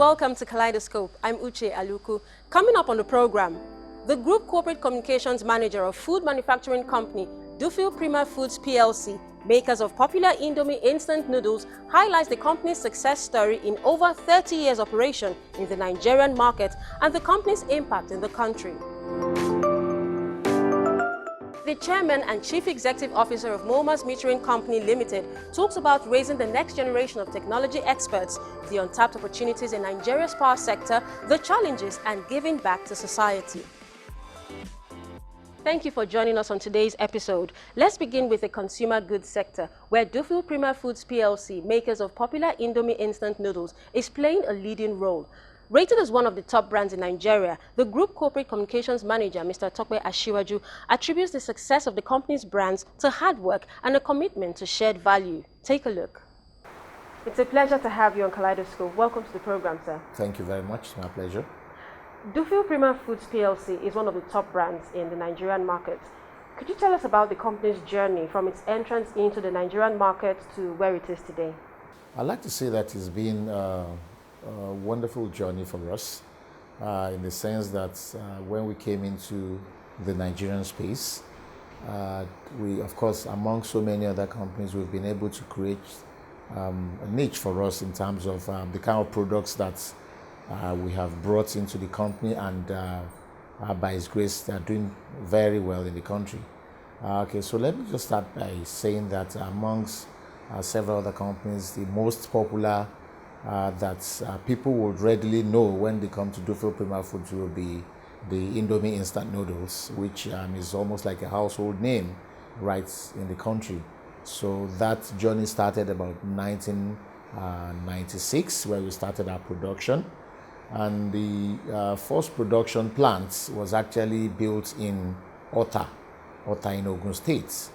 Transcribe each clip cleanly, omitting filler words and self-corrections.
welcome to Kaleidoscope. I'm Uche Aluku. Coming up on the program, the Group Corporate Communications Manager of food manufacturing company Dufil Prima Foods PLC, makers of popular Indomie instant noodles, highlights the company's success story in over 30 years operation in the Nigerian market and the company's impact in the country. The Chairman and Chief Executive Officer of Momas Metering Company Limited talks about raising the next generation of technology experts, the untapped opportunities in Nigeria's power sector, the challenges, and giving back to society. Thank you for joining us on today's episode. Let's begin with the consumer goods sector, where Dufil Prima Foods PLC, makers of popular Indomie instant noodles, is playing a leading role. Rated as one of the top brands in Nigeria, the Group Corporate Communications Manager, Mr. Tokwe Ashiwaju, attributes the success of the company's brands to hard work and a commitment to shared value. Take a look. It's a pleasure to have you on Kaleidoscope. Welcome to the program, sir. Thank you very much. My pleasure. Dufil Prima Foods PLC is one of the top brands in the Nigerian market. Could you tell us about the company's journey from its entrance into the Nigerian market to where it is today? I'd like to say that it's been a wonderful journey for us in the sense that when we came into the Nigerian space, we, of course, among so many other companies, we've been able to create a niche for us in terms of the kind of products that we have brought into the company, and by His grace, they are doing very well in the country. Okay, so let me just start by saying that amongst several other companies, the most popular that people would readily know when they come to Dufil Prima Foods will be the Indomie instant noodles, which is almost like a household name right in the country. So that journey started about 1996, where we started our production. And the first production plant was actually built in Ota in Ogun State.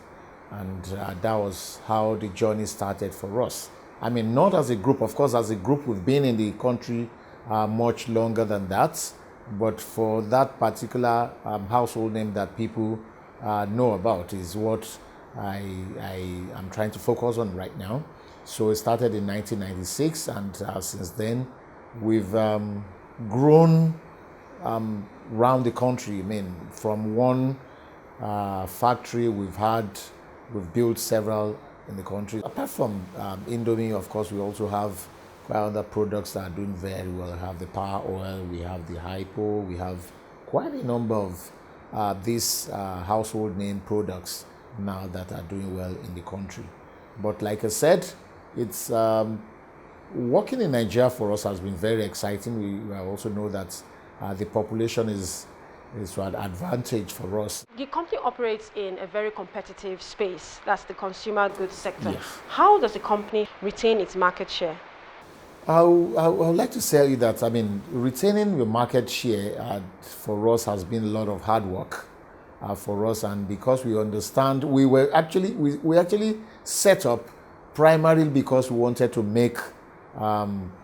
And that was how the journey started for us. I mean, not as a group. Of course, as a group, we've been in the country much longer than that. But for that particular household name that people know about is what I am trying to focus on right now. So it started in 1996, and since then, we've grown around the country. I mean, from one factory, we've built several in the country. Apart from Indomie, of course, we also have quite other products that are doing very well. We have the Power Oil, we have the Hypo, we have quite a number of these household name products now that are doing well in the country. But like I said, it's working in Nigeria for us has been very exciting. We also know that the population is an advantage for us. The company operates in a very competitive space. That's the consumer goods sector. Yes. How does the company retain its market share? I would like to tell you that, I mean, retaining your market share for us has been a lot of hard work for us, and because we understand, we actually set up primarily because we wanted to make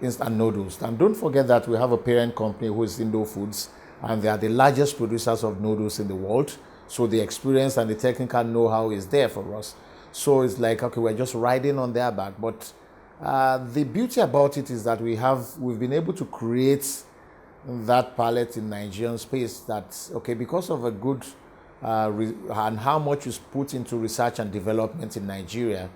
instant noodles. And don't forget that we have a parent company who is Indo Foods, and they are the largest producers of noodles in the world. So the experience and the technical know-how is there for us. So it's like, okay, we're just riding on their back. But the beauty about it is that we've been able to create that palette in Nigerian space that, okay, because of a good and how much is put into research and development in Nigeria,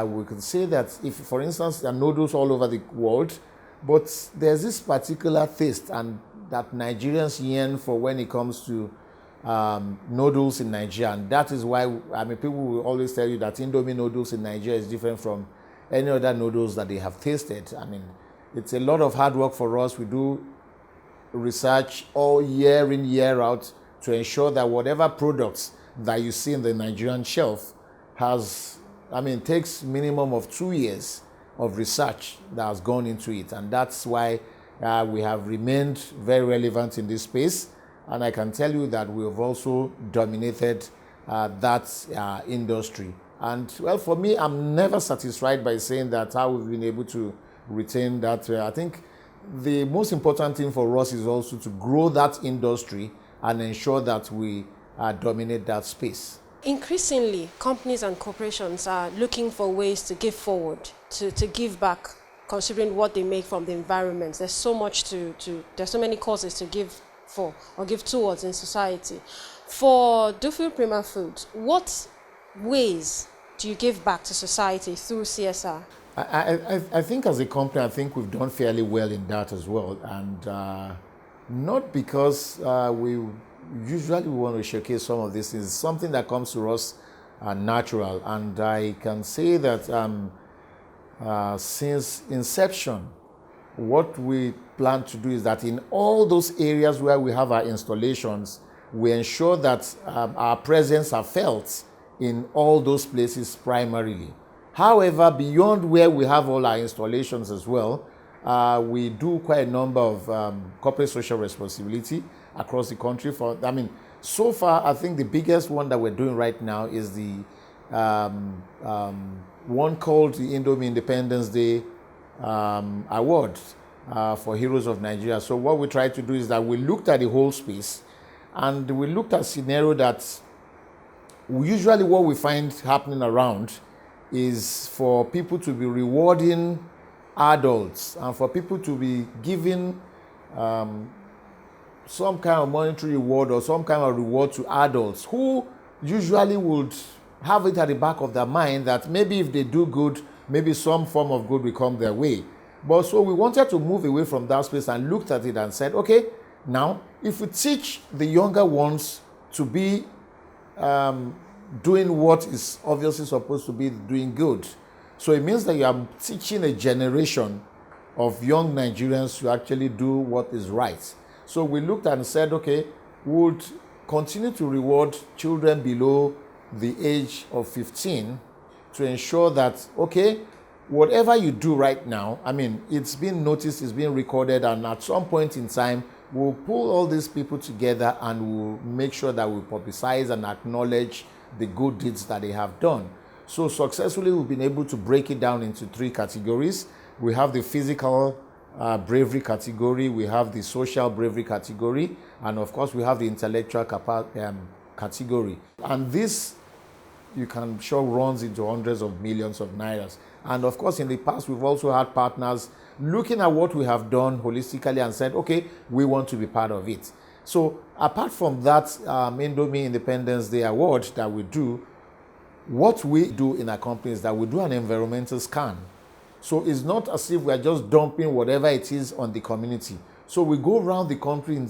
we could say that if, for instance, there are noodles all over the world, but there's this particular taste and that Nigerians yearn for when it comes to noodles in Nigeria. And that is why, I mean, people will always tell you that Indomie noodles in Nigeria is different from any other noodles that they have tasted. I mean, it's a lot of hard work for us. We do research all year in, year out to ensure that whatever products that you see in the Nigerian shelf takes minimum of 2 years of research that has gone into it. And that's why we have remained very relevant in this space, and I can tell you that we have also dominated that industry. And well, for me, I'm never satisfied by saying that how we've been able to retain that. I think the most important thing for us is also to grow that industry and ensure that we dominate that space. Increasingly, companies and corporations are looking for ways to give forward, to give back. considering what they make from the environment. There's so much there's so many causes to give for or give towards in society. For Dufil Prima Foods, what ways do you give back to society through CSR? I think as a company, I think we've done fairly well in that as well. And not because we usually want to showcase some of these things. It's something that comes to us natural. And I can say that since inception, what we plan to do is that in all those areas where we have our installations, we ensure that our presence are felt in all those places primarily. However, beyond where we have all our installations as well, we do quite a number of corporate social responsibility across the country. So far, I think the biggest one that we're doing right now is the one called the Indomie Independence Day Award for Heroes of Nigeria. So what we try to do is that we looked at the whole space, and we looked at a scenario that usually what we find happening around is for people to be rewarding adults and for people to be giving some kind of monetary reward or some kind of reward to adults who usually would have it at the back of their mind that maybe if they do good, maybe some form of good will come their way. But so we wanted to move away from that space and looked at it and said, okay, now if we teach the younger ones to be doing what is obviously supposed to be doing good, so it means that you are teaching a generation of young Nigerians to actually do what is right. So we looked and said, okay, we would continue to reward children below the age of 15 to ensure that, okay, whatever you do right now, it's been noticed, it's been recorded, and at some point in time, we'll pull all these people together and we'll make sure that we publicize and acknowledge the good deeds that they have done. So successfully, we've been able to break it down into 3 categories. We have the physical bravery category, we have the social bravery category, and of course, we have the intellectual category. And this, you can sure, runs into hundreds of millions of nairas. And of course, in the past, we've also had partners looking at what we have done holistically and said, okay, we want to be part of it. So apart from that Indomie Independence Day Award that we do, what we do in our company is that we do an environmental scan. So it's not as if we are just dumping whatever it is on the community. So we go around the country,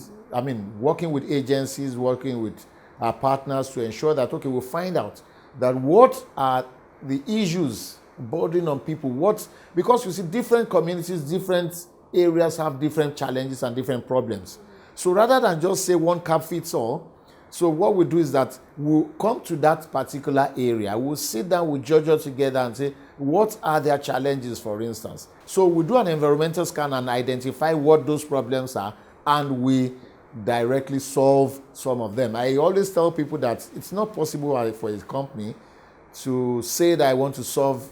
working with agencies, working with our partners to ensure that, okay, we'll find out that what are the issues bordering on people, because you see different communities, different areas have different challenges and different problems. So rather than just say one cap fits all, so what we do is that we'll come to that particular area, we'll sit down with judges together and say, what are their challenges, for instance? So we do an environmental scan and identify what those problems are, and we directly solve some of them. I always tell people that it's not possible for a company to say that I want to solve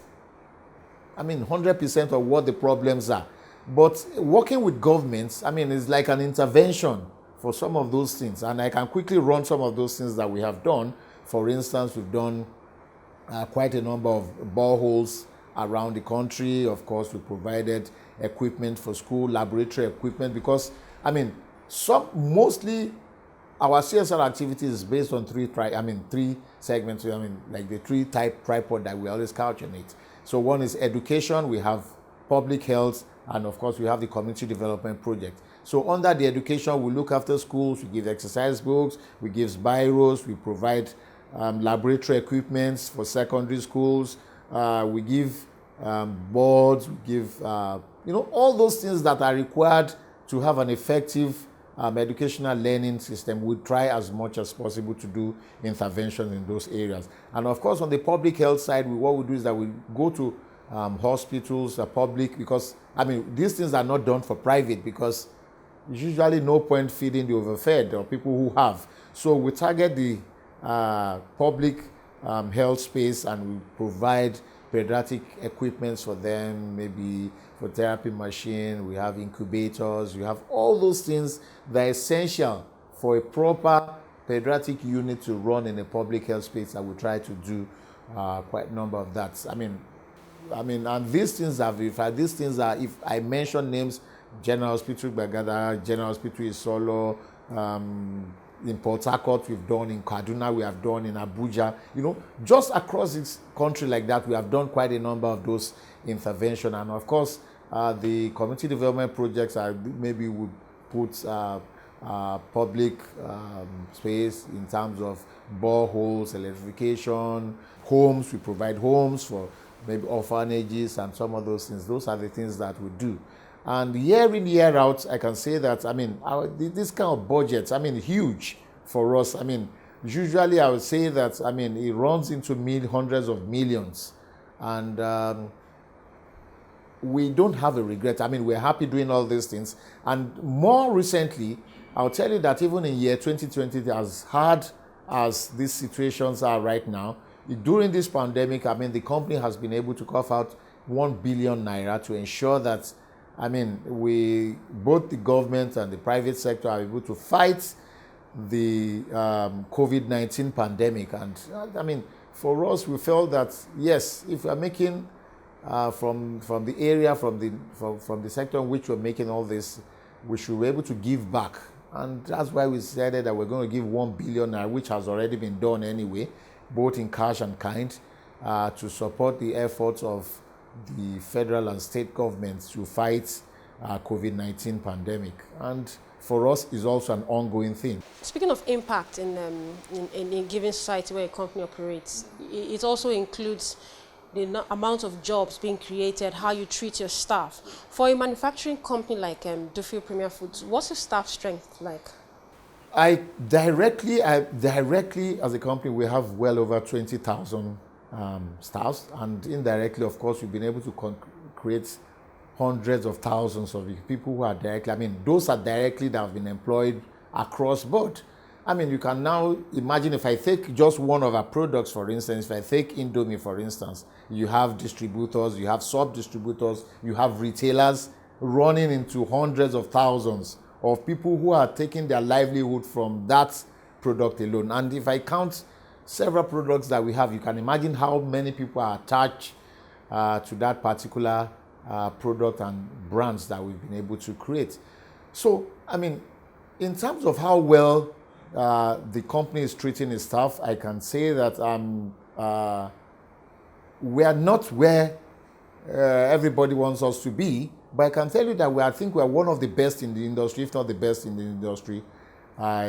100% of what the problems are. But working with governments, is like an intervention for some of those things. And I can quickly run some of those things that we have done. For instance, we've done quite a number of boreholes around the country. Of course, we provided equipment for school, laboratory equipment, because, mostly our CSR activity is based on 3 segments, like the 3-type tripod that we always couch on it. So one is education, we have public health, and of course we have the community development project. So under the education, we look after schools, we give exercise books, we give biros, we provide laboratory equipments for secondary schools, we give boards, we give, all those things that are required to have an effective educational learning system. We try as much as possible to do interventions in those areas. And of course, on the public health side, what we do is that we go to hospitals, public, because these things are not done for private, because there's usually no point feeding the overfed or people who have. So we target the public health space, and we provide pediatric equipment for them, maybe for therapy machine, we have incubators, we have all those things that are essential for a proper pediatric unit to run in a public health space, and we try to do quite a number of that. I mean, and these things are verified. These things are, if I mention names, General Hospital Bagada, General Hospital Isolo, in Port Harcourt we've done, in Kaduna we have done, in Abuja, just across this country like that, we have done quite a number of those interventions. And of course, the community development projects are, maybe would put public space in terms of boreholes, electrification, homes. We provide homes for maybe orphanages and some of those things. Those are the things that we do. And year in, year out, I can say that, I mean, this kind of budgets, I mean, huge for us. I mean, usually I would say that, I mean, it runs into hundreds of millions. And we don't have a regret. I mean, we're happy doing all these things. And more recently, I'll tell you that even in year 2020, as hard as these situations are right now, during this pandemic, I mean, the company has been able to cough out 1 billion naira to ensure that, I mean, both the government and the private sector are able to fight the COVID-19 pandemic. And I mean, for us, we felt that, yes, if we're making from the area, from the sector in which we're making all this, we should be able to give back. And that's why we decided that we're going to give 1 billion, which has already been done anyway, both in cash and kind, to support the efforts of the federal and state governments to fight COVID-19 pandemic. And for us, is also an ongoing thing. Speaking of impact in a given society where a company operates, it also includes the amount of jobs being created, how you treat your staff. For a manufacturing company like Dufil Premier Foods, what's your staff strength like? Directly as a company, we have well over 20,000 staffs, and indirectly, of course, we've been able to create hundreds of thousands of people who are directly, I mean, those are directly that have been employed across board. I mean, you can now imagine, if I take just one of our products, for instance, if I take Indomie, for instance, you have distributors, you have sub-distributors, you have retailers running into hundreds of thousands of people who are taking their livelihood from that product alone. And if I count several products that we have, you can imagine how many people are attached to that particular product and brands that we've been able to create. So, I mean, in terms of how well the company is treating its staff, I can say that we are not where everybody wants us to be, but I can tell you that I think we are one of the best in the industry, if not the best in the industry. I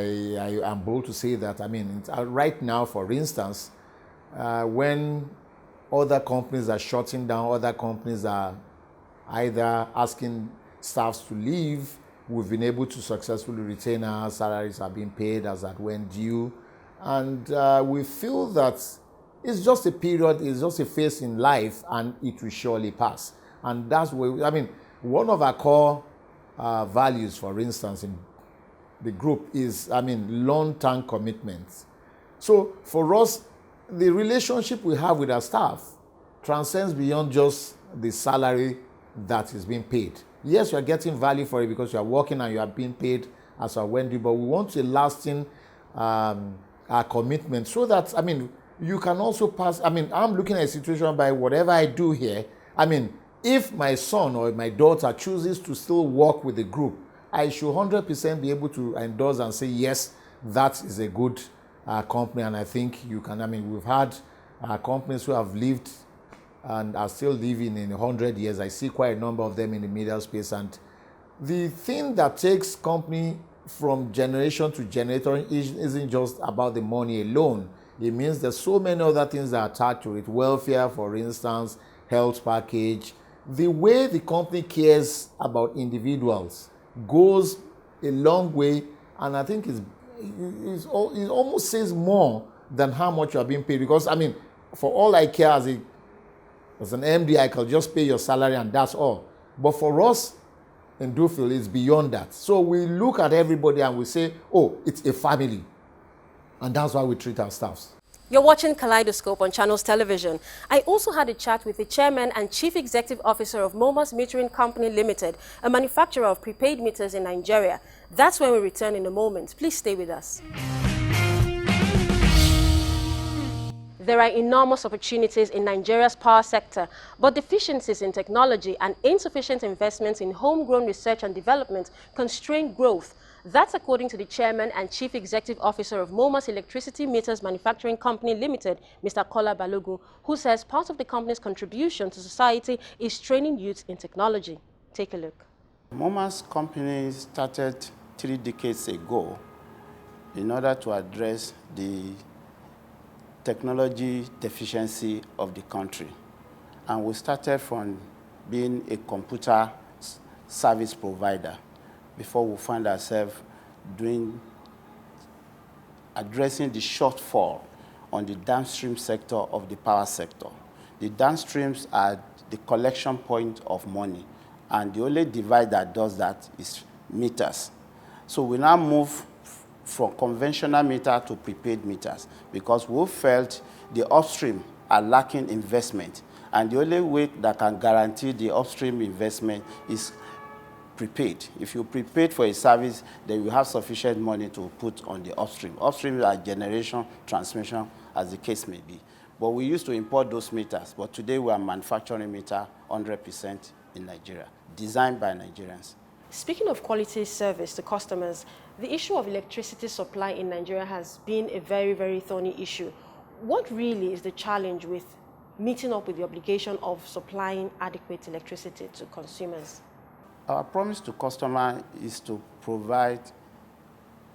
am bold to say that. I mean, right now, for instance, when other companies are shutting down, other companies are either asking staffs to leave, we've been able to successfully retain our salaries, are being paid as at when due. And we feel that it's just a period, it's just a phase in life, and it will surely pass. And that's where, I mean, one of our core values, for instance, in the group is, I mean, long-term commitments. So for us, the relationship we have with our staff transcends beyond just the salary that is being paid. Yes, you are getting value for it because you are working and you are being paid as a Wendy, but we want a lasting commitment so that, I mean, you can also pass. I mean, I'm looking at a situation by whatever I do here. I mean, if my son or my daughter chooses to still work with the group, I should 100% be able to endorse and say, yes, that is a good company. And I think you can, I mean, we've had companies who have lived and are still living in 100 years. I see quite a number of them in the media space. And the thing that takes company from generation to generation isn't just about the money alone. It means there's so many other things that are attached to it. Welfare, for instance, health package. The way the company cares about individuals goes a long way, and I think it almost says more than how much you are being paid. Because, I mean, for all I care as an MD, I can just pay your salary and that's all. But for us in Dufil, it's beyond that. So we look at everybody and we say, oh, it's a family. And that's why we treat our staffs. You're watching Kaleidoscope on Channels Television. I also had a chat with the Chairman and Chief Executive Officer of Momas Metering Company Limited, a manufacturer of prepaid meters in Nigeria. That's when we return in a moment. Please stay with us. There are enormous opportunities in Nigeria's power sector, but deficiencies in technology and insufficient investments in homegrown research and development constrain growth. That's according to the Chairman and Chief Executive Officer of Momas Electricity Meters Manufacturing Company Limited, Mr. Kola Balogun, who says part of the company's contribution to society is training youth in technology. Take a look. Momas company started 3 decades ago in order to address the technology deficiency of the country. And we started from being a computer service provider before we found ourselves addressing the shortfall on the downstream sector of the power sector. The downstreams are the collection point of money, and the only device that does that is meters. So we now move from conventional meter to prepaid meters because we felt the upstream are lacking investment, and the only way that can guarantee the upstream investment is prepaid. If you prepaid for a service, then you have sufficient money to put on the upstream. Upstream are generation, transmission, as the case may be. But we used to import those meters, but today we are manufacturing meter 100% in Nigeria, designed by Nigerians. Speaking of quality service to customers, the issue of electricity supply in Nigeria has been a very, very thorny issue. What really is the challenge with meeting up with the obligation of supplying adequate electricity to consumers? Our promise to customers is to provide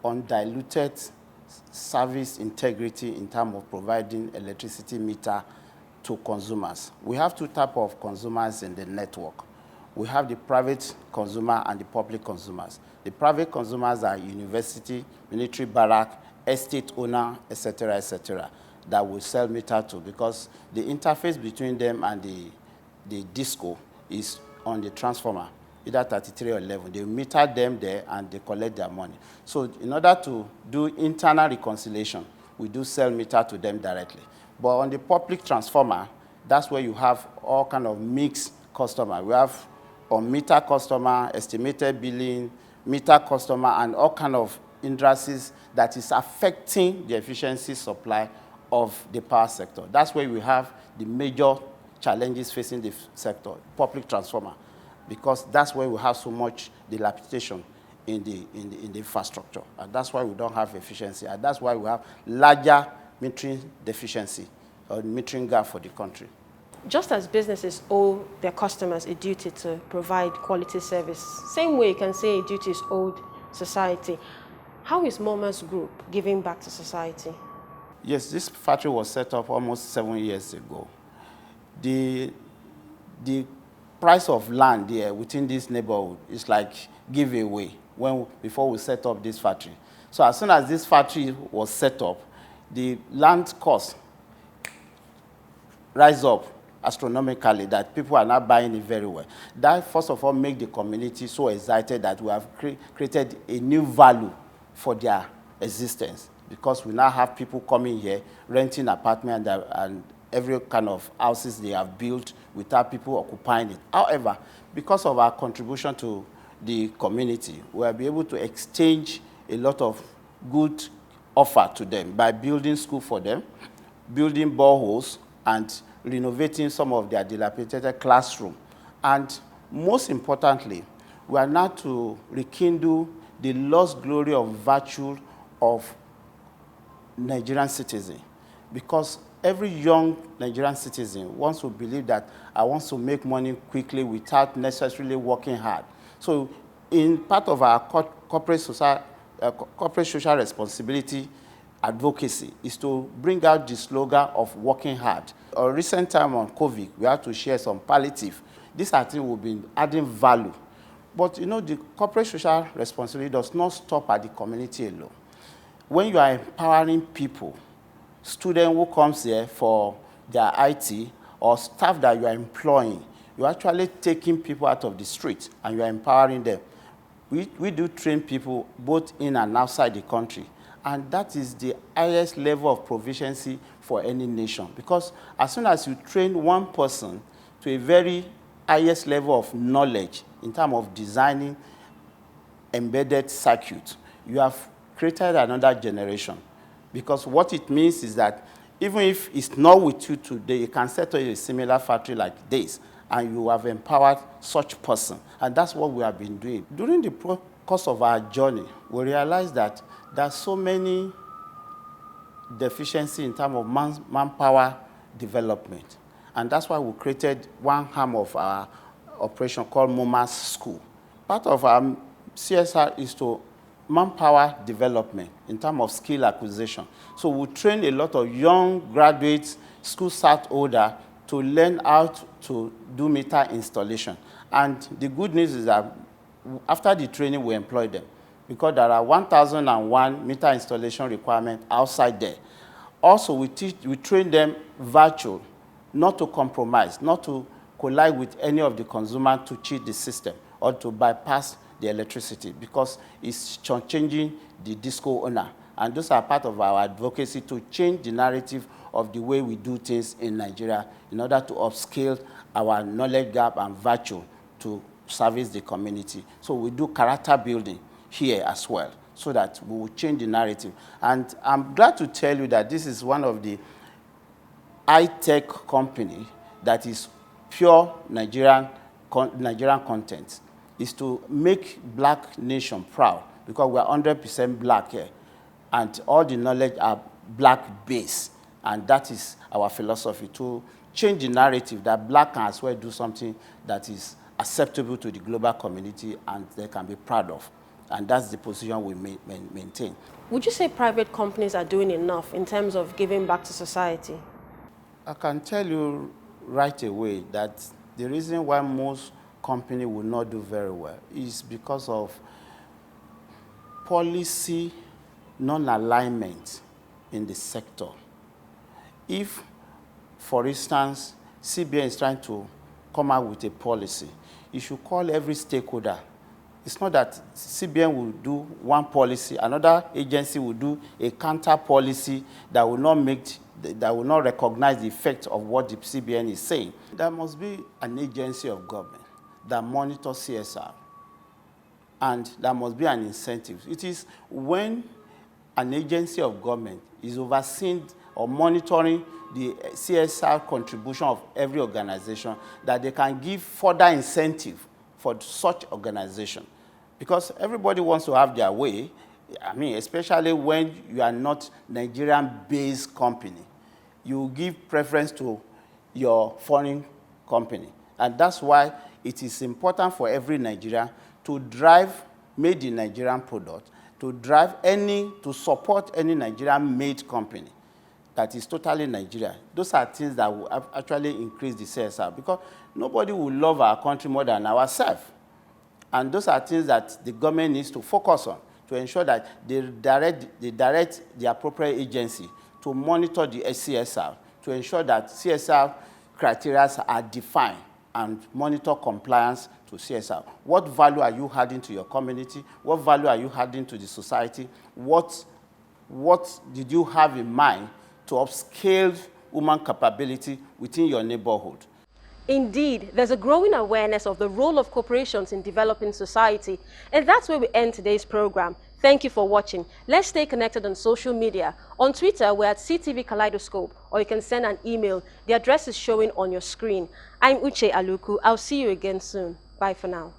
undiluted service integrity in terms of providing electricity meter to consumers. We have 2 types of consumers in the network. We have the private consumer and the public consumers. The private consumers are university, military barrack, estate owner, etc., that we sell meter to, because the interface between them and the disco is on the transformer, either 33 or 11. They meter them there and they collect their money. So in order to do internal reconciliation, we do sell meter to them directly. But on the public transformer, that's where you have all kind of mixed customer. We have on meter customer, estimated billing, meter customer, and all kind of industries that is affecting the efficiency supply of the power sector. That's where we have the major challenges facing the sector, public transformer, because that's where we have so much dilapidation in the infrastructure. And that's why we don't have efficiency. And that's why we have larger metering deficiency or metering gap for the country. Just as businesses owe their customers a duty to provide quality service, same way you can say a duty is owed society. How is Momas Group giving back to society? Yes, this factory was set up almost 7 years ago. The price of land there within this neighborhood is like giveaway before we set up this factory. So as soon as this factory was set up, the land cost rise up astronomically, that people are now buying it very well. That, first of all, make the community so excited that we have created a new value for their existence, because we now have people coming here, renting apartments and every kind of houses they have built without people occupying it. However, because of our contribution to the community, we will be able to exchange a lot of good offer to them by building school for them, building boreholes, and renovating some of their dilapidated classroom. And most importantly, we are now to rekindle the lost glory of virtue of Nigerian citizen, because every young Nigerian citizen wants to believe that I want to make money quickly without necessarily working hard. So in part of our corporate social responsibility advocacy is to bring out the slogan of working hard. A recent time on COVID, we have to share some palliative. This I think will be adding value. But you know, the corporate social responsibility does not stop at the community alone. When you are empowering people, student who comes here for their IT, or staff that you are employing, you're actually taking people out of the street and you are empowering them. We do train people both in and outside the country. And that is the highest level of proficiency for any nation. Because as soon as you train one person to a very highest level of knowledge in terms of designing embedded circuit, you have created another generation. Because what it means is that even if it's not with you today, you can set up a similar factory like this, and you have empowered such person. And that's what we have been doing. During the course of our journey, we realized that there are so many deficiencies in terms of manpower development. And that's why we created one arm of our operation called MOMAS School. Part of our CSR is to manpower development in terms of skill acquisition. So we train a lot of young graduates, school start holder, to learn how to do meter installation. And the good news is that after the training, we employ them, because there are 1,001 meter installation requirements outside there. Also, we train them virtual, not to compromise, not to collide with any of the consumers to cheat the system or to bypass the electricity, because it's changing the disco owner. And those are part of our advocacy to change the narrative of the way we do things in Nigeria in order to upscale our knowledge gap and virtue to service the community. So we do character building here as well, so that we will change the narrative. And I'm glad to tell you that this is one of the high-tech company that is pure Nigerian content, is to make Black nation proud, because we are 100% Black here, and all the knowledge are Black-based, and that is our philosophy, to change the narrative that Black can as well do something that is acceptable to the global community and they can be proud of. And that's the position we maintain. Would you say private companies are doing enough in terms of giving back to society? I can tell you right away that the reason why most companies will not do very well is because of policy non-alignment in the sector. If, for instance, CBN is trying to come out with a policy, you should call every stakeholder. It's not that CBN will do one policy, another agency will do a counter policy that will not recognize the effect of what the CBN is saying. There must be an agency of government that monitors CSR, and there must be an incentive. It is when an agency of government is overseeing or monitoring the CSR contribution of every organization that they can give further incentive for such organization. Because everybody wants to have their way, I mean, especially when you are not Nigerian-based company. You give preference to your foreign company. And that's why it is important for every Nigerian to drive made-in-Nigerian product, to support any Nigerian-made company that is totally Nigeria. Those are things that will actually increase the CSR, because nobody will love our country more than ourselves. And those are things that the government needs to focus on to ensure that they direct the appropriate agency to monitor the CSR, to ensure that CSR criteria are defined and monitor compliance to CSR. What value are you adding to your community? What value are you adding to the society? What did you have in mind to upscale human capability within your neighborhood? Indeed, there's a growing awareness of the role of corporations in developing society. And that's where we end today's program. Thank you for watching. Let's stay connected on social media. On Twitter, we're at CTV Kaleidoscope, or you can send an email. The address is showing on your screen. I'm Uche Aluku. I'll see you again soon. Bye for now.